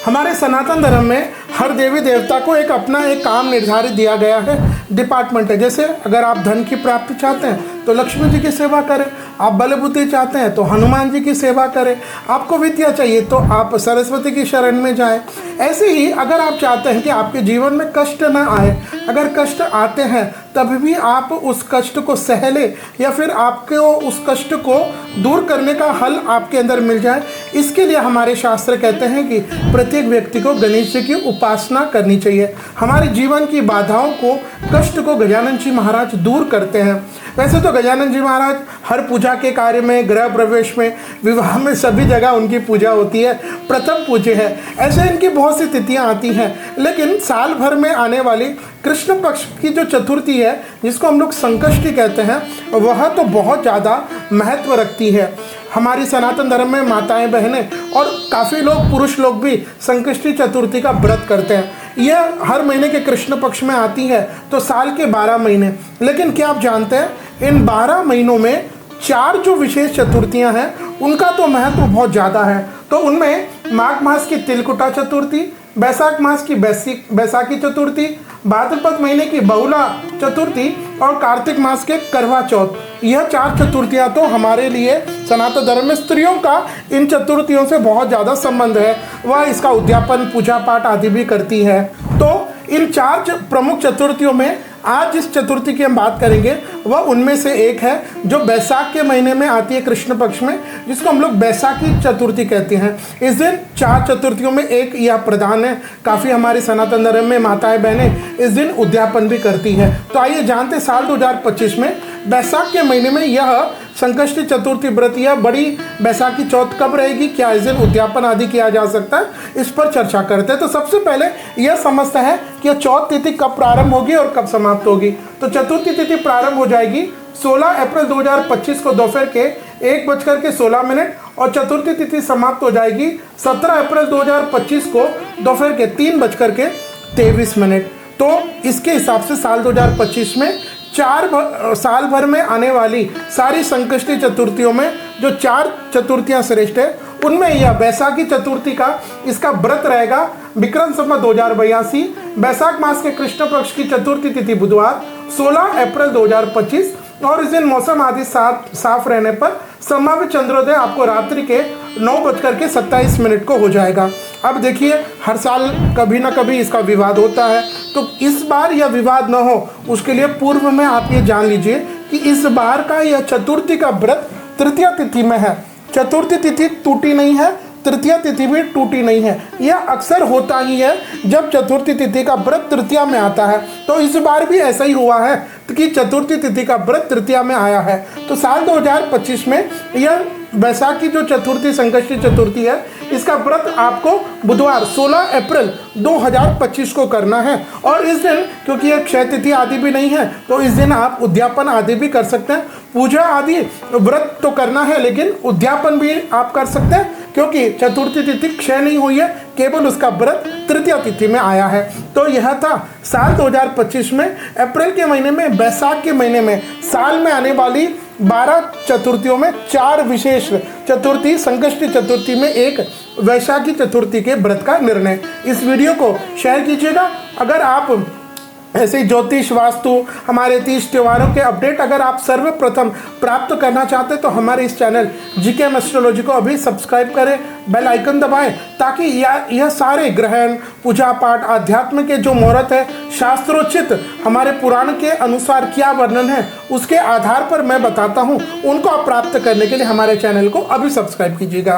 हमारे सनातन धर्म में हर देवी देवता को अपना एक काम निर्धारित दिया गया है, डिपार्टमेंट है। जैसे अगर आप धन की प्राप्ति चाहते हैं तो लक्ष्मी जी की सेवा करें, आप बल बुद्धि चाहते हैं तो हनुमान जी की सेवा करें, आपको विद्या चाहिए तो आप सरस्वती की शरण में जाएं। ऐसे ही अगर आप चाहते हैं कि आपके जीवन में कष्ट न आए, अगर कष्ट आते हैं तभी भी आप उस कष्ट को सह ले या फिर आपको उस कष्ट को दूर करने का हल आपके अंदर मिल जाए, इसके लिए हमारे शास्त्र कहते हैं कि प्रत्येक व्यक्ति को गणेश जी की उपासना करनी चाहिए। हमारे जीवन की बाधाओं को, कष्ट को गजानन जी महाराज दूर करते हैं। वैसे तो गजानन जी महाराज हर पूजा के कार्य में, गृह प्रवेश में, विवाह में, सभी जगह उनकी पूजा होती है, प्रथम पूज्य है। ऐसे इनकी बहुत सी तिथियां आती हैं, लेकिन साल भर में आने वाली कृष्ण पक्ष की जो चतुर्थी है, जिसको हम लोग संकष्टी कहते हैं, वह तो बहुत ज़्यादा महत्व रखती है। हमारी सनातन धर्म में माताएं, बहनें और काफ़ी लोग, पुरुष लोग भी संकष्टी चतुर्थी का व्रत करते हैं। यह हर महीने के कृष्ण पक्ष में आती है, तो साल के 12 महीने। लेकिन क्या आप जानते हैं, इन 12 महीनों में 4 जो विशेष चतुर्थियां हैं, उनका तो महत्व बहुत ज़्यादा है। तो उनमें माघ मास की तिलकुटा चतुर्थी, बैसाख मास की बैसाखी चतुर्थी, भाद्रपद महीने की बहुला चतुर्थी और कार्तिक मास के करवा चौथ, यह 4 चतुर्थियां तो हमारे लिए सनातन धर्म में स्त्रियों का इन चतुर्थियों से बहुत ज़्यादा संबंध है। वह इसका उद्यापन, पूजा पाठ आदि भी करती है। तो इन 4 प्रमुख चतुर्थियों में आज जिस चतुर्थी की हम बात करेंगे वह उनमें से एक है, जो बैसाख के महीने में आती है कृष्ण पक्ष में, जिसको हम लोग बैसाखी चतुर्थी कहते हैं। इस दिन 4 चतुर्थियों में एक यह प्रधान है। काफ़ी हमारी सनातन धर्म में माताएं, बहनें इस दिन उद्यापन भी करती हैं। तो आइए जानते साल 2025 में बैसाख के महीने में यह संकष्टी चतुर्थी व्रत, यह बड़ी बैसाखी चौथ कब रहेगी, क्या इस दिन उद्यापन आदि किया जा सकता है, इस पर चर्चा करते हैं। तो सबसे पहले यह समझते हैं कि यह चौथ तिथि कब प्रारंभ होगी और कब समाप्त होगी। तो चतुर्थी तिथि प्रारंभ हो जाएगी 16 अप्रैल 2025 को दोपहर के 1:16 और चतुर्थी तिथि समाप्त हो जाएगी 17 अप्रैल 2025 को दोपहर के 3:23। तो इसके हिसाब से साल 2025 में साल भर में आने वाली सारी संकष्टी चतुर्थियों में जो 4 चतुर्थियां श्रेष्ठ है, उनमें यह बैसाखी चतुर्थी का इसका व्रत रहेगा विक्रम संवत 2082, बैसाख मास के कृष्ण पक्ष की चतुर्थी तिथि बुधवार 16 अप्रैल 2025 और इस दिन मौसम आदि साफ रहने पर संभावित चंद्रोदय आपको रात्रि के 9:27 को हो जाएगा। अब देखिए, हर साल कभी ना कभी इसका विवाद होता है, तो इस बार यह विवाद न हो उसके लिए पूर्व में आप ये जान लीजिए कि इस बार का यह चतुर्थी का व्रत तृतीया तिथि में है। चतुर्थी तिथि टूटी नहीं है, तृतीया तिथि भी टूटी नहीं है। यह अक्सर होता ही है जब चतुर्थी तिथि का व्रत तृतीया में आता है। तो इस बार भी ऐसा ही हुआ है कि चतुर्थी तिथि का व्रत तृतीया में आया है। तो साल 2025 में यह बैसाख की जो चतुर्थी, संकष्टी चतुर्थी है, इसका व्रत आपको बुधवार 16 अप्रैल 2025 को करना है। और इस दिन, क्योंकि यह क्षय तिथि आदि भी नहीं है, तो इस दिन आप उद्यापन आदि भी कर सकते हैं। पूजा आदि व्रत तो करना है, लेकिन उद्यापन भी आप कर सकते हैं, क्योंकि चतुर्थी तिथि क्षय नहीं हुई है, केवल उसका व्रत तृतीया तिथि में आया है। तो यह था साल 2025 में अप्रैल के महीने में, बैसाख के महीने में साल में आने वाली 12 चतुर्थियों में 4 विशेष चतुर्थी, संकष्टी चतुर्थी में एक वैशाखी चतुर्थी के व्रत का निर्णय। इस वीडियो को शेयर कीजिएगा। अगर आप ऐसे ज्योतिष, वास्तु, हमारे 30 त्योहारों के अपडेट अगर आप सर्वप्रथम प्राप्त करना चाहते हैं तो हमारे इस चैनल जीके एस्ट्रोलॉजी को अभी सब्सक्राइब करें, बेल आइकन दबाएं, ताकि यह सारे ग्रहण, पूजा पाठ, आध्यात्म के जो मुहूर्त है, शास्त्रोचित हमारे पुराण के अनुसार क्या वर्णन है, उसके आधार पर मैं बताता हूं, उनको आप प्राप्त करने के लिए हमारे चैनल को अभी सब्सक्राइब कीजिएगा।